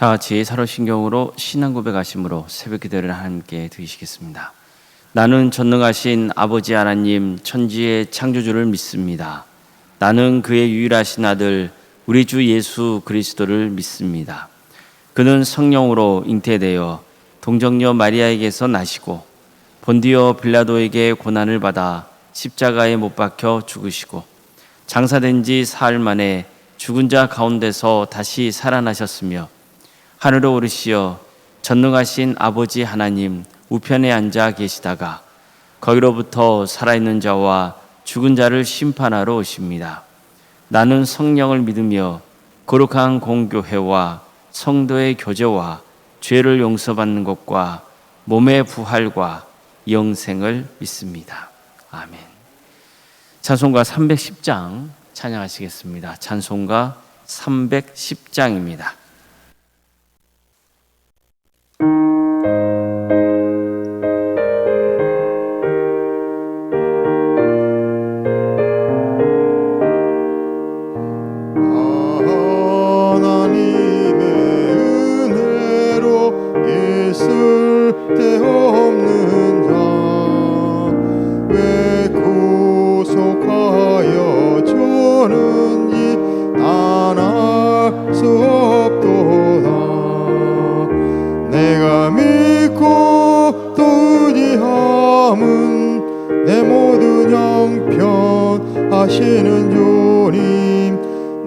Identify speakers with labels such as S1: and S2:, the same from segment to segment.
S1: 다 같이 사도신경으로 신앙 고백하심으로 새벽 기도를 함께 드리시겠습니다. 나는 전능하신 아버지 하나님 천지의 창조주를 믿습니다. 나는 그의 유일하신 아들 우리 주 예수 그리스도를 믿습니다. 그는 성령으로 잉태되어 동정녀 마리아에게서 나시고 본디오 빌라도에게 고난을 받아 십자가에 못 박혀 죽으시고 장사된 지 사흘 만에 죽은 자 가운데서 다시 살아나셨으며 하늘로 오르시어 전능하신 아버지 하나님 우편에 앉아 계시다가 거기로부터 살아있는 자와 죽은 자를 심판하러 오십니다. 나는 성령을 믿으며 거룩한 공교회와 성도의 교제와 죄를 용서받는 것과 몸의 부활과 영생을 믿습니다. 아멘. 찬송가 310장 찬양하시겠습니다. 찬송가 310장입니다.
S2: 내 모든 형편 하시는 주님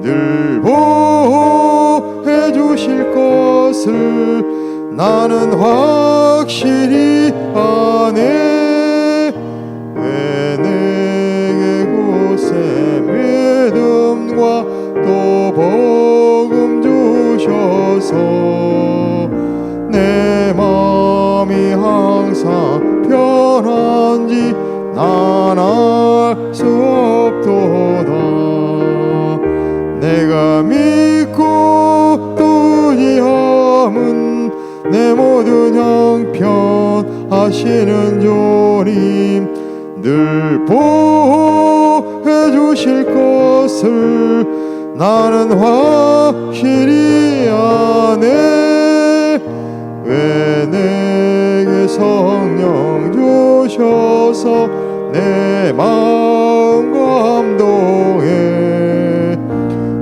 S2: 늘 보호해 주실 것을 나는 확실히 아네. 왜 내게 곳에 믿음과 또 복음 주셔서 내 마음이 항상 편한지 난 알 수 없도다. 내가 믿고 또 의지함은 내 모든 형편 하시는 주님 늘 보호해 주실 것을 나는 확실히 아네. 왜 내게 성령 주셔서 내 마음 감동해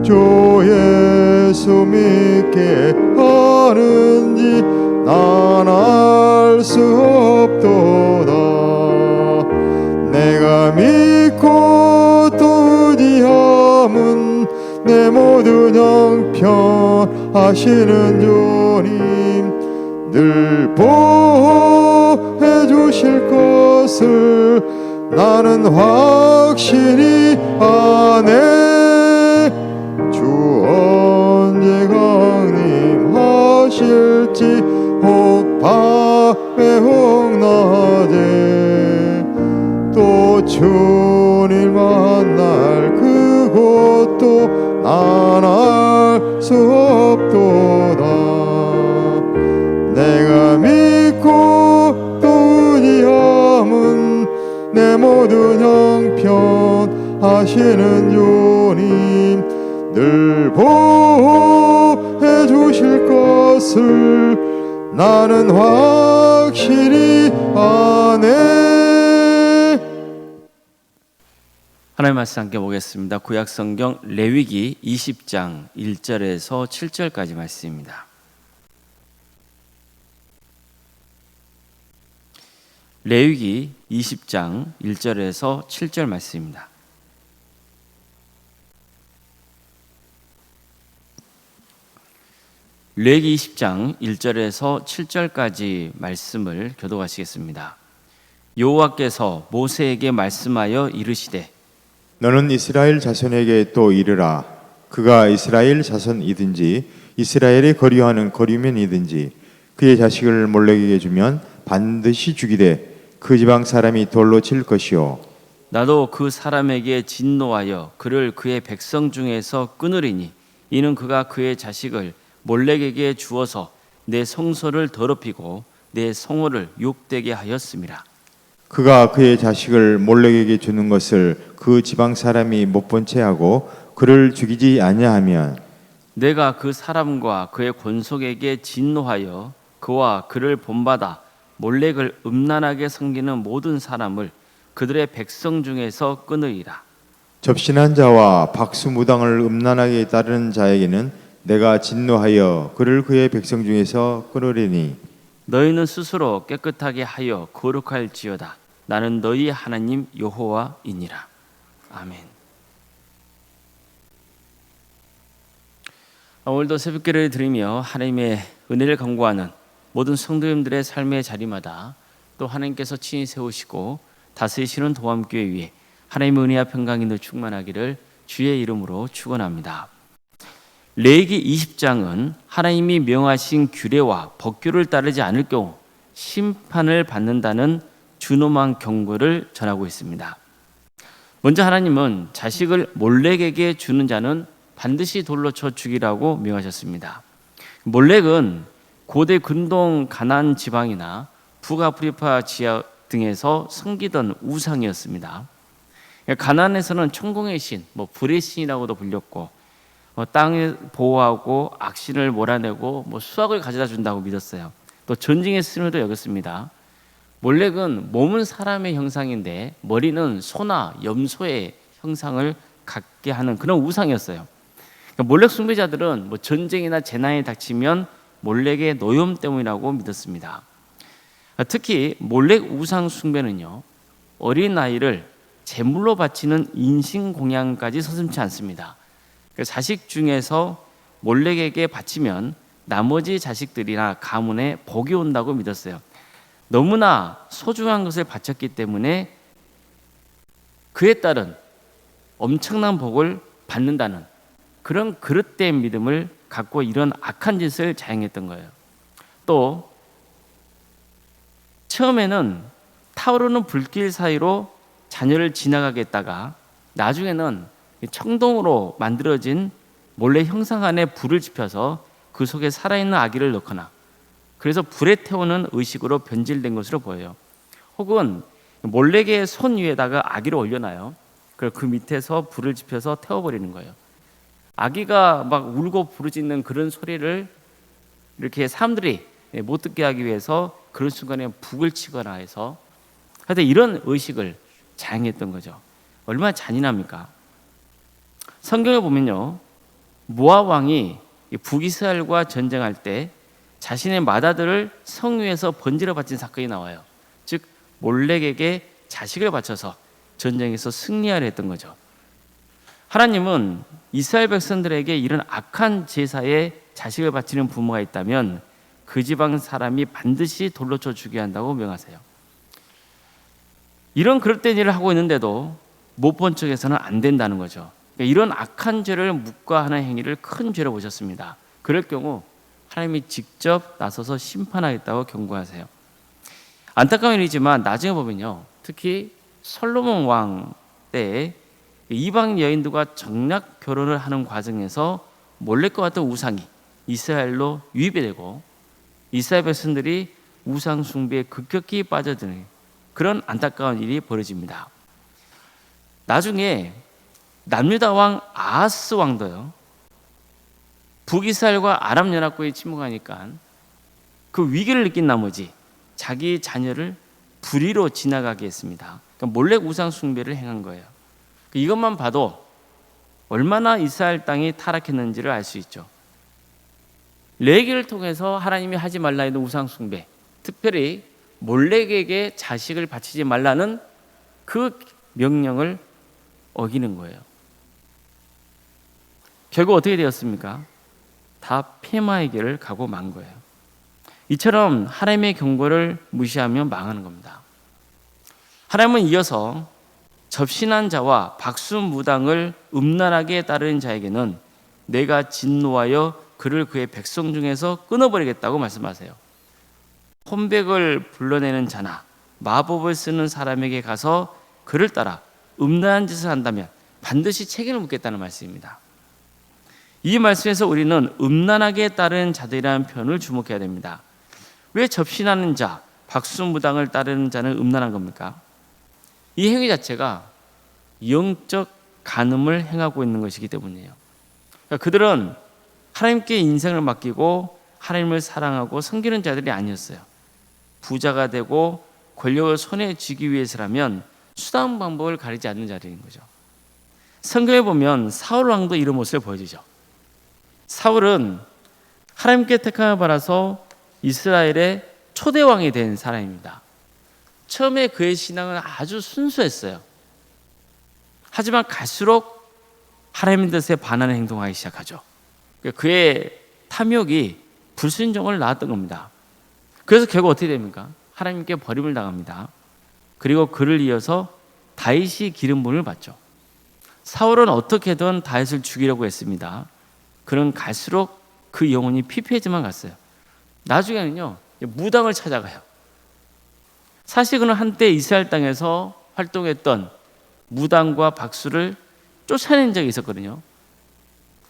S2: 주 예수 믿게 하는지 난 알 수 없도다. 내가 믿고 또 의지함은 내 모든 형편 하시는 주님 늘 보호해 주실 것을 나는 확실히 아네. 주 언제 강림하실지 혹 밤에 혹 낮에 또 주님 만날 그곳도 난 알 수 없도다. 내가 믿고 또 의지함은 내 모든 형편 하시는 주님 늘 보호해 주실 것을 나는 확실히 아네.
S1: 하나님 말씀 함께 보겠습니다. 구약성경 레위기 20장 1절에서 7절까지 말씀입니다. 레위기 20장 1절에서 7절 말씀입니다. 레위기 20장 1절에서 7절까지 말씀을 교독하시겠습니다. 여호와께서 모세에게 말씀하여 이르시되
S2: 너는 이스라엘 자손에게 또 이르라. 그가 이스라엘 자손이든지 이스라엘의 거류하는 거류면이든지 그의 자식을 몰렉에게 주면 반드시 죽이되 그 지방 사람이 돌로 칠 것이요
S1: 나도 그 사람에게 진노하여 그를 그의 백성 중에서 끊으리니 이는 그가 그의 자식을 몰렉에게 주어서 내 성소를 더럽히고 내 성호를 욕되게 하였음이라.
S2: 그가 그의 자식을 몰렉에게 주는 것을 그 지방 사람이 못 본 채 하고 그를 죽이지 아니하면
S1: 내가 그 사람과 그의 권속에게 진노하여 그와 그를 본받아 몰렉을 음란하게 섬기는 모든 사람을 그들의 백성 중에서 끊으리라.
S2: 접신한 자와 박수무당을 음란하게 따르는 자에게는 내가 진노하여 그를 그의 백성 중에서 끊으리니
S1: 너희는 스스로 깨끗하게 하여 거룩할지어다. 나는 너희 하나님 여호와이니라. 아멘. 오늘도 새벽기를 드리며 하나님의 은혜를 간구하는 모든 성도님들의 삶의 자리마다 또 하나님께서 친히 세우시고 다스리시는 도함교회 위에 하나님의 은혜와 평강이 충만하기를 주의 이름으로 축원합니다. 레위기 20장은 하나님이 명하신 규례와 법규를 따르지 않을 경우 심판을 받는다는 준엄한 경고를 전하고 있습니다. 먼저 하나님은 자식을 몰렉에게 주는 자는 반드시 돌로 쳐 죽이라고 명하셨습니다. 몰렉은 고대 근동 가나안 지방이나 북아프리카 지역 등에서 섬기던 우상이었습니다. 가나안에서는 천공의 신, 불의 신이라고도 불렸고 땅을 보호하고 악신을 몰아내고 수확을 가져다 준다고 믿었어요. 또 전쟁의 신으로도 여겼습니다. 몰렉은 몸은 사람의 형상인데 머리는 소나 염소의 형상을 갖게 하는 그런 우상이었어요. 몰렉 숭배자들은 전쟁이나 재난이 닥치면 몰렉의 노염 때문이라고 믿었습니다. 특히 몰렉 우상 숭배는요, 어린 아이를 제물로 바치는 인신공양까지 서슴지 않습니다. 자식 중에서 몰렉에게 바치면 나머지 자식들이나 가문에 복이 온다고 믿었어요. 너무나 소중한 것을 바쳤기 때문에 그에 따른 엄청난 복을 받는다는 그런 그릇된 믿음을 갖고 이런 악한 짓을 자행했던 거예요. 또 처음에는 타오르는 불길 사이로 자녀를 지나가게 했다가 나중에는 청동으로 만들어진 몰래 형상 안에 불을 지펴서 그 속에 살아있는 아기를 넣거나 그래서 불에 태우는 의식으로 변질된 것으로 보여요. 혹은 몰렉의 손 위에다가 아기를 올려놔요. 그리고 그 밑에서 불을 지펴서 태워버리는 거예요. 아기가 막 울고 부르짖는 그런 소리를 이렇게 사람들이 못 듣게 하기 위해서 그런 순간에 북을 치거나 해서 하여튼 이런 의식을 자행했던 거죠. 얼마나 잔인합니까? 성경에 보면요, 모압 왕이 북이스라엘과 전쟁할 때 자신의 맏아들을 성 위에서 번지러 바친 사건이 나와요. 즉 몰렉에게 자식을 바쳐서 전쟁에서 승리하려 했던 거죠. 하나님은 이스라엘 백성들에게 이런 악한 제사에 자식을 바치는 부모가 있다면 그 지방 사람이 반드시 돌로 쳐 죽여야 한다고 명하세요. 이런 그릇된 일을 하고 있는데도 못 본 척해서는 안 된다는 거죠. 그러니까 이런 악한 죄를 묵과하는 행위를 큰 죄로 보셨습니다. 그럴 경우 하나님이 직접 나서서 심판하겠다고 경고하세요. 안타까운 일이지만 나중에 보면요, 특히 솔로몬 왕 때에 이방 여인들과 정략 결혼을 하는 과정에서 몰렉과 같은 우상이 이스라엘로 유입이 되고 이스라엘 백성들이 우상 숭배에 급격히 빠져드는 그런 안타까운 일이 벌어집니다. 나중에 남유다 왕 아하스 왕도요, 북이스라엘과 아람 연합국에 침공하니까 그 위기를 느낀 나머지 자기 자녀를 불의로 지나가게 했습니다. 그러니까 몰렉 우상 숭배를 행한 거예요. 이것만 봐도 얼마나 이스라엘 땅이 타락했는지를 알 수 있죠. 레위기를 통해서 하나님이 하지 말라 했던 우상 숭배, 특별히 몰렉에게 자식을 바치지 말라는 그 명령을 어기는 거예요. 결국 어떻게 되었습니까? 다 폐마의 길을 가고 만 거예요. 이처럼 하나님의 경고를 무시하면 망하는 겁니다. 하나님은 이어서 접신한 자와 박수무당을 음란하게 따르는 자에게는 내가 진노하여 그를 그의 백성 중에서 끊어버리겠다고 말씀하세요. 혼백을 불러내는 자나 마법을 쓰는 사람에게 가서 그를 따라 음란한 짓을 한다면 반드시 책임을 묻겠다는 말씀입니다. 이 말씀에서 우리는 음란하게 따르는 자들이라는 표현을 주목해야 됩니다. 왜 접신하는 자, 박수무당을 따르는 자는 음란한 겁니까? 이 행위 자체가 영적 간음을 행하고 있는 것이기 때문이에요. 그러니까 그들은 하나님께 인생을 맡기고 하나님을 사랑하고 섬기는 자들이 아니었어요. 부자가 되고 권력을 손에 쥐기 위해서라면 수단 방법을 가리지 않는 자들인 거죠. 성경에 보면 사울 왕도 이런 모습을 보여주죠. 사울은 하나님께 택함을 받아서 이스라엘의 초대 왕이 된 사람입니다. 처음에 그의 신앙은 아주 순수했어요. 하지만 갈수록 하나님의 뜻에 반하는 행동하기 시작하죠. 그의 탐욕이 불순종을 낳았던 겁니다. 그래서 결국 어떻게 됩니까? 하나님께 버림을 당합니다. 그리고 그를 이어서 다윗이 기름 부음을 받죠. 사울은 어떻게든 다윗을 죽이려고 했습니다. 그는 갈수록 그 영혼이 피폐해져만 갔어요. 나중에는요, 무당을 찾아가요. 사실 그는 한때 이스라엘 땅에서 활동했던 무당과 박수를 쫓아낸 적이 있었거든요.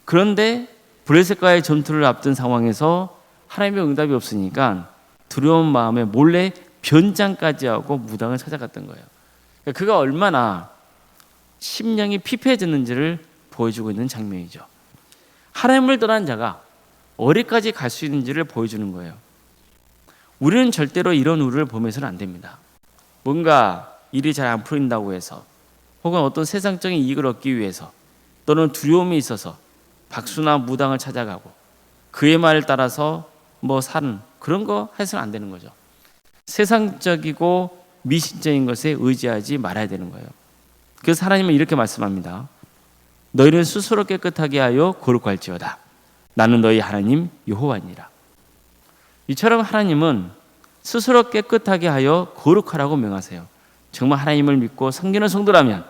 S1: 그런데 블레셋과의 전투를 앞둔 상황에서 하나님의 응답이 없으니까 두려운 마음에 몰래 변장까지 하고 무당을 찾아갔던 거예요. 그가 얼마나 심령이 피폐해졌는지를 보여주고 있는 장면이죠. 하나님을 떠난 자가 어디까지 갈 수 있는지를 보여주는 거예요. 우리는 절대로 이런 우리를 보면서는 안 됩니다. 뭔가 일이 잘 안 풀린다고 해서 혹은 어떤 세상적인 이익을 얻기 위해서 또는 두려움이 있어서 박수나 무당을 찾아가고 그의 말을 따라서 사는 그런 거 해서는 안 되는 거죠. 세상적이고 미신적인 것에 의지하지 말아야 되는 거예요. 그래서 하나님은 이렇게 말씀합니다. 너희는 스스로 깨끗하게 하여 거룩할지어다. 나는 너희 하나님 여호와니라. 이처럼 하나님은 스스로 깨끗하게 하여 거룩하라고 명하세요. 정말 하나님을 믿고 섬기는 성도라면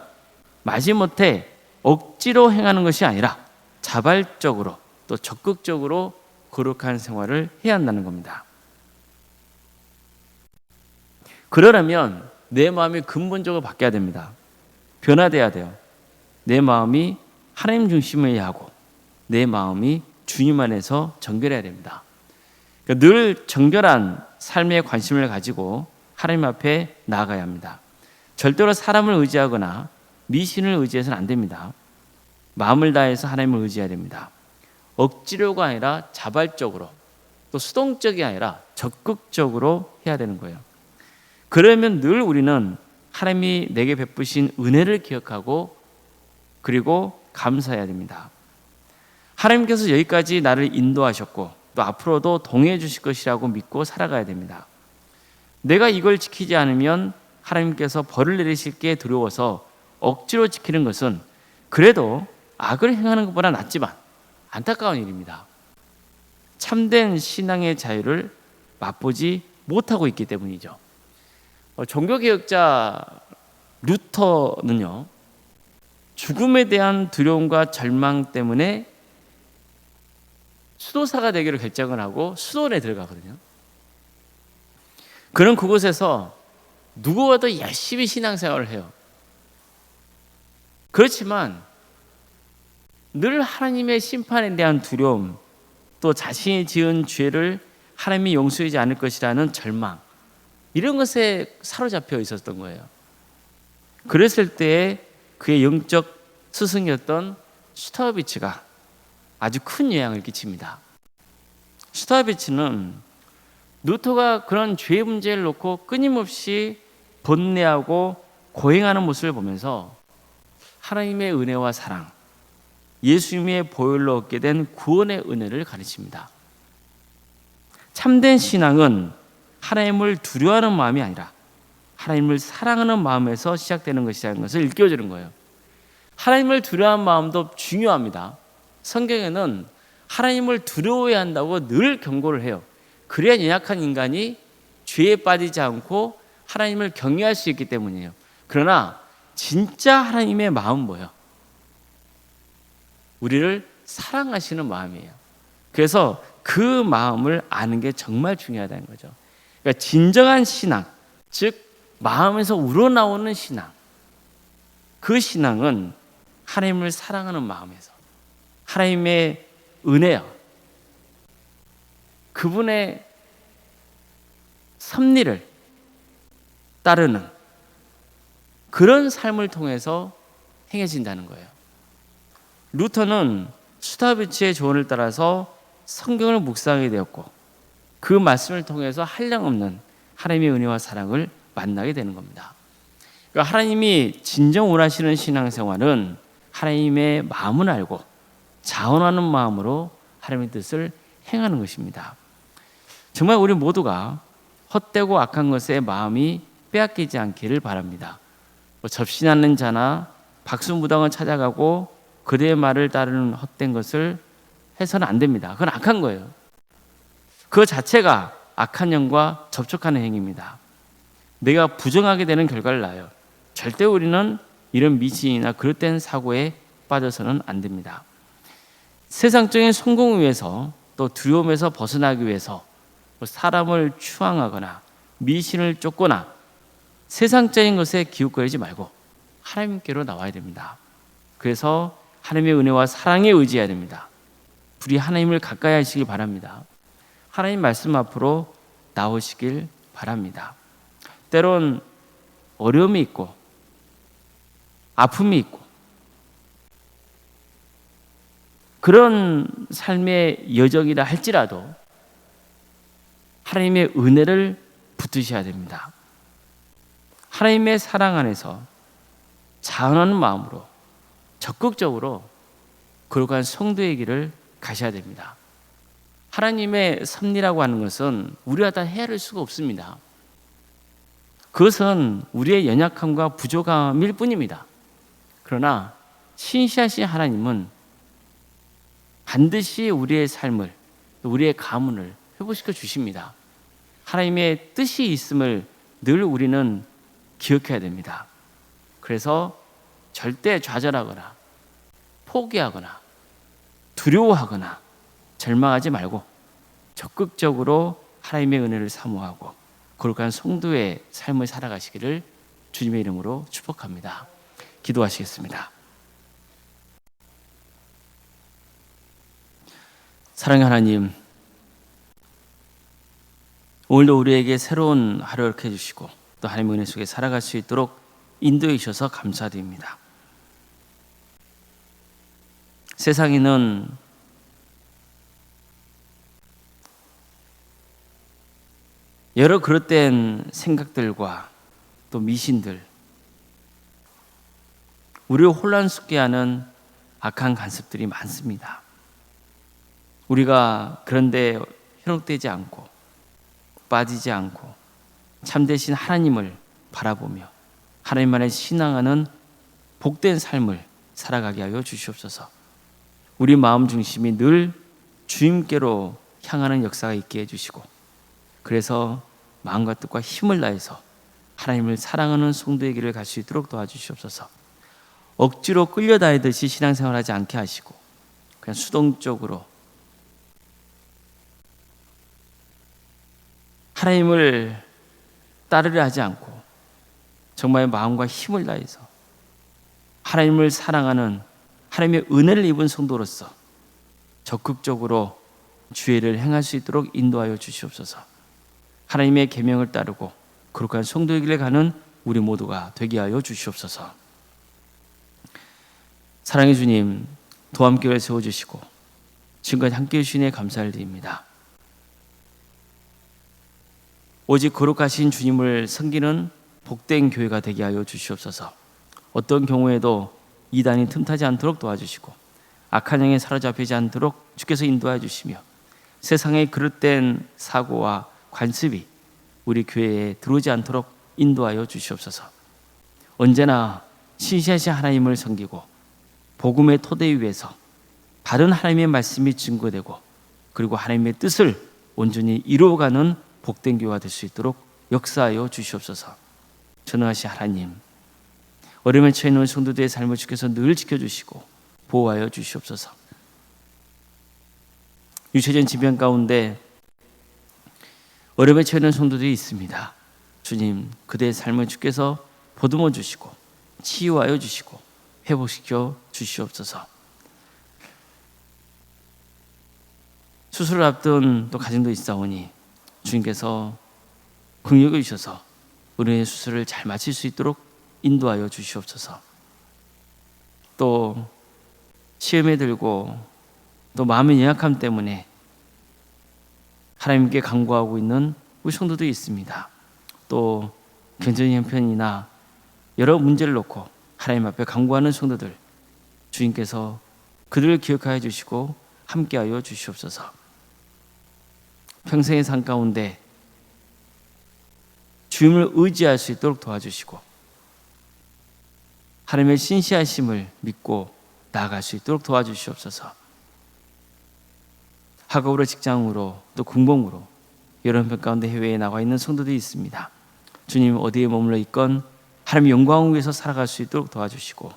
S1: 마지못해 억지로 행하는 것이 아니라 자발적으로 또 적극적으로 거룩한 생활을 해야 한다는 겁니다. 그러려면 내 마음이 근본적으로 바뀌어야 됩니다. 변화돼야 돼요. 내 마음이 하나님 중심이어야 하고 내 마음이 주님 안에서 정결해야 됩니다. 그러니까 늘 정결한 삶에 관심을 가지고 하나님 앞에 나아가야 합니다. 절대로 사람을 의지하거나 미신을 의지해서는 안 됩니다. 마음을 다해서 하나님을 의지해야 됩니다. 억지로가 아니라 자발적으로 또 수동적이 아니라 적극적으로 해야 되는 거예요. 그러면 늘 우리는 하나님이 내게 베푸신 은혜를 기억하고 그리고 감사해야 됩니다. 하나님께서 여기까지 나를 인도하셨고 또 앞으로도 동행해 주실 것이라고 믿고 살아가야 됩니다. 내가 이걸 지키지 않으면 하나님께서 벌을 내리실 게 두려워서 억지로 지키는 것은 그래도 악을 행하는 것보다 낫지만 안타까운 일입니다. 참된 신앙의 자유를 맛보지 못하고 있기 때문이죠. 종교개혁자 루터는요, 죽음에 대한 두려움과 절망 때문에 수도사가 되기를 결정을 하고 수도원에 들어가거든요. 그는 그곳에서 누구와도 열심히 신앙생활을 해요. 그렇지만 늘 하나님의 심판에 대한 두려움, 또 자신이 지은 죄를 하나님이 용서하지 않을 것이라는 절망, 이런 것에 사로잡혀 있었던 거예요. 그랬을 때에 그의 영적 스승이었던 슈타우비츠가 아주 큰 영향을 끼칩니다. 슈타우비츠는 루터가 그런 죄 문제를 놓고 끊임없이 번뇌하고 고행하는 모습을 보면서 하나님의 은혜와 사랑, 예수님의 보혈로 얻게 된 구원의 은혜를 가르칩니다. 참된 신앙은 하나님을 두려워하는 마음이 아니라 하나님을 사랑하는 마음에서 시작되는 것이라는 것을 일깨워주는 거예요. 하나님을 두려워하는 마음도 중요합니다. 성경에는 하나님을 두려워해야 한다고 늘 경고를 해요. 그래야 연약한 인간이 죄에 빠지지 않고 하나님을 경외할 수 있기 때문이에요. 그러나 진짜 하나님의 마음은 뭐예요? 우리를 사랑하시는 마음이에요. 그래서 그 마음을 아는 게 정말 중요하다는 거죠. 그러니까 진정한 신앙, 즉 마음에서 우러나오는 신앙, 그 신앙은 하나님을 사랑하는 마음에서 하나님의 은혜와 그분의 섭리를 따르는 그런 삶을 통해서 행해진다는 거예요. 루터는 슈타비츠의 조언을 따라서 성경을 묵상하게 되었고 그 말씀을 통해서 한량없는 하나님의 은혜와 사랑을 만나게 되는 겁니다. 그러니까 하나님이 진정 원하시는 신앙생활은 하나님의 마음을 알고 자원하는 마음으로 하나님의 뜻을 행하는 것입니다. 정말 우리 모두가 헛되고 악한 것에 마음이 빼앗기지 않기를 바랍니다. 접신하는 자나 박수무당을 찾아가고 그대의 말을 따르는 헛된 것을 해서는 안 됩니다. 그건 악한 거예요. 그 자체가 악한 영과 접촉하는 행위입니다. 내가 부정하게 되는 결과를 낳아요. 절대 우리는 이런 미신이나 그릇된 사고에 빠져서는 안 됩니다. 세상적인 성공을 위해서 또 두려움에서 벗어나기 위해서 사람을 추앙하거나 미신을 쫓거나 세상적인 것에 기웃거리지 말고 하나님께로 나와야 됩니다. 그래서 하나님의 은혜와 사랑에 의지해야 됩니다. 우리 하나님을 가까이 하시길 바랍니다. 하나님 말씀 앞으로 나오시길 바랍니다. 때론 어려움이 있고 아픔이 있고 그런 삶의 여정이라 할지라도 하나님의 은혜를 붙드셔야 됩니다. 하나님의 사랑 안에서 자원하는 마음으로 적극적으로 거룩한 성도의 길을 가셔야 됩니다. 하나님의 섭리라고 하는 것은 우리가 다 헤아릴 수가 없습니다. 그것은 우리의 연약함과 부족함일 뿐입니다. 그러나 신실하신 하나님은 반드시 우리의 삶을, 우리의 가문을 회복시켜 주십니다. 하나님의 뜻이 있음을 늘 우리는 기억해야 됩니다. 그래서 절대 좌절하거나 포기하거나 두려워하거나 절망하지 말고 적극적으로 하나님의 은혜를 사모하고 거룩한 성도의 삶을 살아가시기를 주님의 이름으로 축복합니다. 기도하시겠습니다. 사랑의 하나님, 오늘도 우리에게 새로운 하루를 이렇게 해주시고 또 하나님의 은혜 속에 살아갈 수 있도록 인도해 주셔서 감사드립니다. 세상에는 여러 그릇된 생각들과 또 미신들, 우리를 혼란스럽게 하는 악한 간섭들이 많습니다. 우리가 그런데 현혹되지 않고 빠지지 않고 참되신 하나님을 바라보며 하나님만을 신앙하는 복된 삶을 살아가게 하여 주시옵소서. 우리 마음 중심이 늘 주님께로 향하는 역사가 있게 해주시고 그래서 마음과 뜻과 힘을 다해서 하나님을 사랑하는 성도의 길을 갈 수 있도록 도와주시옵소서. 억지로 끌려다니듯이 신앙생활하지 않게 하시고 그냥 수동적으로 하나님을 따르려 하지 않고 정말 마음과 힘을 다해서 하나님을 사랑하는 하나님의 은혜를 입은 성도로서 적극적으로 주의 일을 행할 수 있도록 인도하여 주시옵소서. 하나님의 계명을 따르고 거룩한 성도의 길에 가는 우리 모두가 되게 하여 주시옵소서. 사랑의 주님, 또 함께 세워주시고 지금까지 함께 해주시니 감사를 드립니다. 오직 거룩하신 주님을 섬기는 복된 교회가 되게 하여 주시옵소서. 어떤 경우에도 이단이 틈타지 않도록 도와주시고 악한 영에 사로잡히지 않도록 주께서 인도해 주시며 세상의 그릇된 사고와 관습이 우리 교회에 들어오지 않도록 인도하여 주시옵소서. 언제나 신실하신 하나님을 섬기고 복음의 토대 위에서 바른 하나님의 말씀이 증거되고 그리고 하나님의 뜻을 온전히 이루어가는 복된 교회가 될 수 있도록 역사하여 주시옵소서. 전능하신 하나님, 어려움에 처해 있는 성도들의 삶을 주께서 늘 지켜주시고 보호하여 주시옵소서. 유체적인 질병 가운데 어려움에 처해 있는 성도들이 있습니다. 주님, 그들의 삶을 주께서 보듬어 주시고 치유하여 주시고 회복시켜 주시옵소서. 수술을 앞둔 또 가정도 있사오니 주님께서 긍휼히 주셔서 은혜의 수술을 잘 마칠 수 있도록 인도하여 주시옵소서. 또 시험에 들고 또 마음의 연약함 때문에 하나님께 간구하고 있는 우리 성도들이 있습니다. 또 경제적인 형편이나 여러 문제를 놓고 하나님 앞에 간구하는 성도들, 주님께서 그들을 기억하여 주시고 함께하여 주시옵소서. 평생의 삶 가운데 주님을 의지할 수 있도록 도와주시고 하나님의 신실하심을 믿고 나아갈 수 있도록 도와주시옵소서. 학업으로, 직장으로, 또 군복무로 여러 형편 가운데 해외에 나가 있는 성도들이 있습니다. 주님 어디에 머물러 있건 하나님의 영광을 위해서 살아갈 수 있도록 도와주시고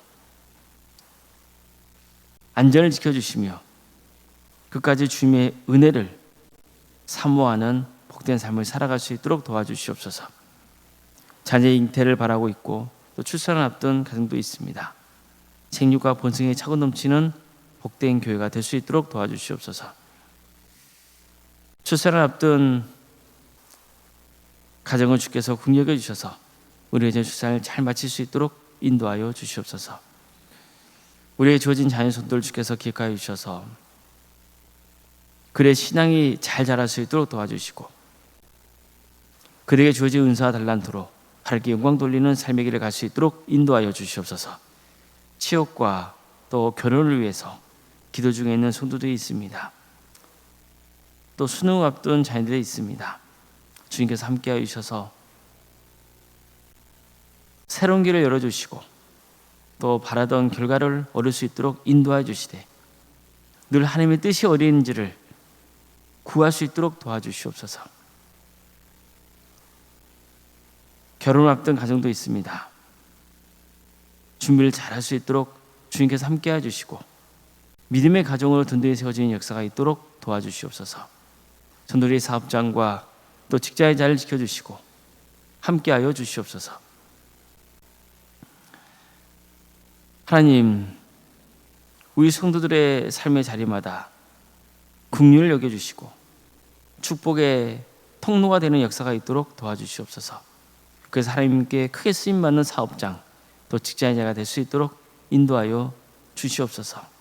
S1: 안전을 지켜주시며 끝까지 주님의 은혜를 사모하는 복된 삶을 살아갈 수 있도록 도와주시옵소서. 자녀의 잉태를 바라고 있고 또 출산을 앞둔 가정도 있습니다. 생육과 번성에 차고 넘치는 복된 교회가 될 수 있도록 도와주시옵소서. 출산을 앞둔 가정을 주께서 긍휼히 주셔서 우리의 출산을 잘 마칠 수 있도록 인도하여 주시옵소서. 우리의 주어진 자녀 손들 주께서 기억하여 주셔서 그의 신앙이 잘 자랄 수 있도록 도와주시고 그에게 주어진 은사와 달란트로 하나님께 영광 돌리는 삶의 길을 갈 수 있도록 인도하여 주시옵소서. 취업과 또 결혼을 위해서 기도 중에 있는 성도들이 있습니다. 또 수능 앞둔 자녀들이 있습니다. 주님께서 함께하여 주셔서 새로운 길을 열어주시고 또 바라던 결과를 얻을 수 있도록 인도하여 주시되 늘 하나님의 뜻이 어디인지를 구할 수 있도록 도와주시옵소서. 결혼을 앞둔 가정도 있습니다. 준비를 잘할 수 있도록 주님께서 함께해 주시고 믿음의 가정으로 든든히 세워지는 역사가 있도록 도와주시옵소서. 전도리 사업장과 또 직장의 자리를 지켜주시고 함께하여 주시옵소서. 하나님, 우리 성도들의 삶의 자리마다 긍휼을 여겨주시고 축복의 통로가 되는 역사가 있도록 도와주시옵소서. 그래서 하나님께 크게 쓰임받는 사업장 또 직장의 자가 될 수 있도록 인도하여 주시옵소서.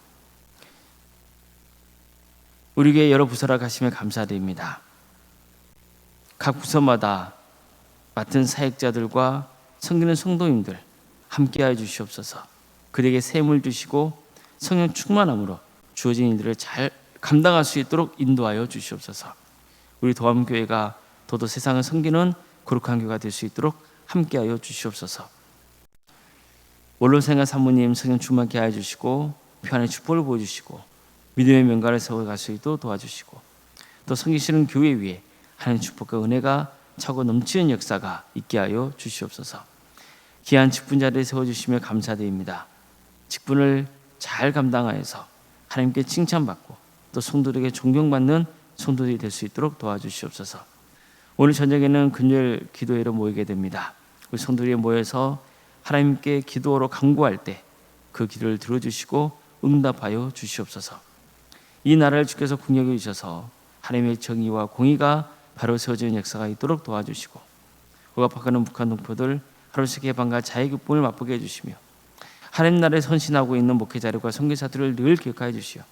S1: 우리 교회 여러 부서라 가심에 감사드립니다. 각 부서마다 맡은 사역자들과 섬기는 성도님들 함께하여 주시옵소서. 그들에게 샘을 주시고 성령 충만함으로 주어진 일들을 잘 감당할 수 있도록 인도하여 주시옵소서. 우리 도암교회가 더더 세상을 섬기는 거룩한 교회가 될 수 있도록 함께하여 주시옵소서. 원로생활 사모님 성령 충만케 하여 주시고 평안의 축복을 보여주시고 믿음의 명가를 세워갈 수 있도록 도와주시고 또 섬기시는 교회 위에 하나님의 축복과 은혜가 차고 넘치는 역사가 있게 하여 주시옵소서. 귀한 직분자를 세워주시며 감사드립니다. 직분을 잘 감당하여서 하나님께 칭찬받고 또 성도들에게 존경받는 성도들이 될 수 있도록 도와주시옵소서. 오늘 저녁에는 금요일 기도회로 모이게 됩니다. 우리 성도들이 모여서 하나님께 기도로 간구할 때 그 기도를 들어주시고 응답하여 주시옵소서. 이 나라를 주께서 긍휼히 주셔서 하나님의 정의와 공의가 바로 세워지는 역사가 있도록 도와주시고 억압하는 북한 동포들 하루씩 개방과 자의 기쁨을 맛보게 해주시며 하나님 나라에 선신하고 있는 목회자들과 선교사들을 늘 기억하여 주시어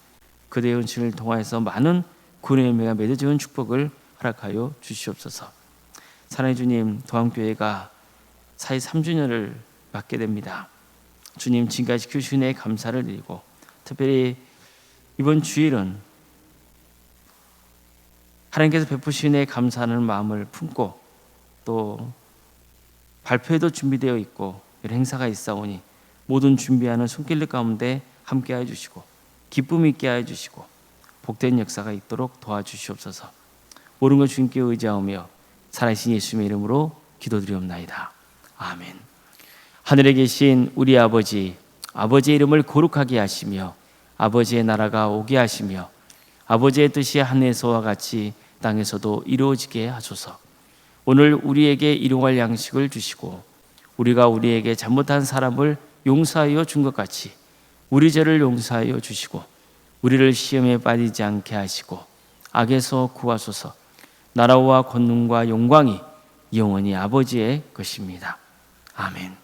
S1: 그대의 은총을 통하여서 많은 구원의 열매가 맺어지는 축복을 허락하여 주시옵소서. 사랑의 주님, 도암교회가 사회 3주년을 맞게 됩니다. 주님 지금까지 지켜주신 은혜에 감사를 드리고 특별히 이번 주일은 하나님께서 베푸신 은혜에 감사하는 마음을 품고 또 발표회도 준비되어 있고 여러 행사가 있사오니 모든 준비하는 손길들 가운데 함께하여 주시고 기쁨 있게 하여 주시고 복된 역사가 있도록 도와주시옵소서. 모든 걸 주님께 의지하오며 살아계신 예수님의 이름으로 기도드리옵나이다. 아멘. 하늘에 계신 우리 아버지, 아버지의 이름을 거룩하게 하시며 아버지의 나라가 오게 하시며 아버지의 뜻이 하늘에서와 같이 땅에서도 이루어지게 하소서. 오늘 우리에게 일용할 양식을 주시고 우리가 우리에게 잘못한 사람을 용서하여 준 것 같이 우리 죄를 용서하여 주시고 우리를 시험에 빠지지 않게 하시고 악에서 구하소서. 나라와 권능과 영광이 영원히 아버지의 것입니다. 아멘.